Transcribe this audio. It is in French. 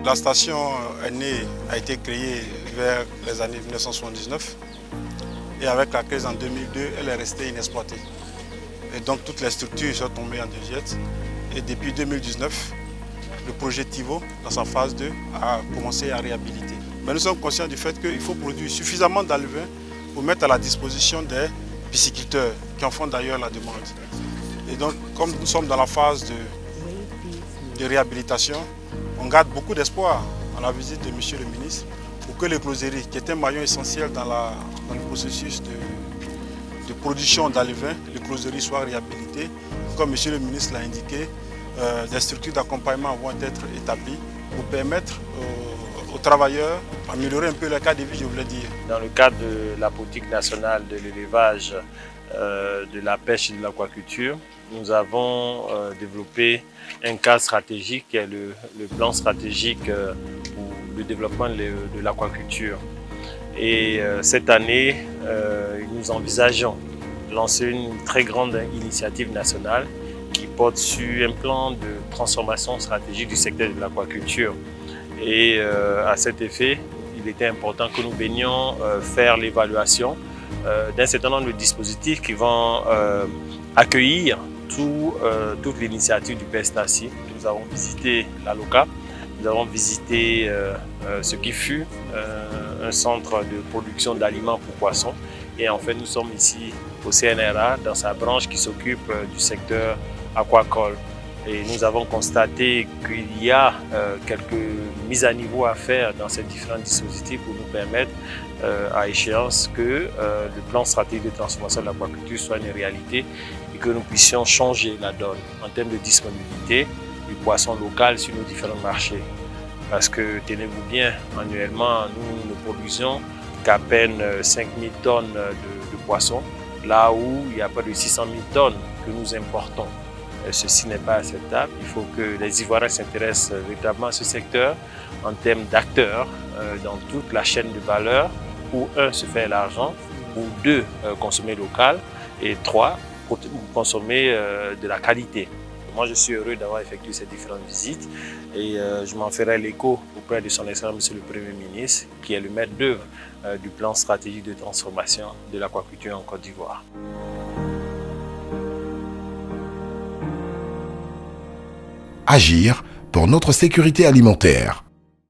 La station a été créée vers les années 1979 et avec la crise en 2002, elle est restée inexploitée. Et donc toutes les structures sont tombées en désuète. Et depuis 2019, le projet TIVO, dans sa phase 2, a commencé à réhabiliter. Mais nous sommes conscients du fait qu'il faut produire suffisamment d'alevin pour mettre à la disposition des pisciculteurs qui en font d'ailleurs la demande. Et donc, comme nous sommes dans la phase de réhabilitation, on garde beaucoup d'espoir à la visite de M. le ministre pour que les closeries, qui est un maillon essentiel dans le processus de production d'alevin, les closeries soient réhabilitées. Comme M. le ministre l'a indiqué, des structures d'accompagnement vont être établies pour permettre aux travailleurs d'améliorer un peu leur cadre de vie, je voulais dire. Dans le cadre de la politique nationale de l'élevage, de la pêche et de l'aquaculture, nous avons développé un cadre stratégique qui est le plan stratégique pour le développement de l'aquaculture. Et cette année, nous envisageons de lancer une très grande initiative nationale qui porte sur un plan de transformation stratégique du secteur de l'aquaculture. Et à cet effet, il était important que nous venions faire l'évaluation d'un certain nombre de dispositifs qui vont accueillir toute l'initiative du PESTACI. Nous avons visité la LOCAP, nous avons visité ce qui fut un centre de production d'aliments pour poissons. Et en fait, nous sommes ici au CNRA, dans sa branche qui s'occupe du secteur aquacole. Et nous avons constaté qu'il y a quelques mises à niveau à faire dans ces différents dispositifs pour nous permettre à échéance que le plan stratégique de transformation de l'aquaculture soit une réalité et que nous puissions changer la donne en termes de disponibilité du poisson local sur nos différents marchés. Parce que, tenez-vous bien, annuellement, nous ne produisons qu'à peine 5 000 tonnes de poissons, là où il y a pas de 600 000 tonnes que nous importons. Ceci n'est pas acceptable. Il faut que les Ivoiriens s'intéressent véritablement à ce secteur en termes d'acteurs dans toute la chaîne de valeur, pour un, se faire l'argent, pour deux, consommer local, et trois, consommer de la qualité. Moi, je suis heureux d'avoir effectué ces différentes visites et je m'en ferai l'écho auprès de son Excellence Monsieur le Premier ministre, qui est le maître d'œuvre du plan stratégique de transformation de l'aquaculture en Côte d'Ivoire. Agir pour notre sécurité alimentaire.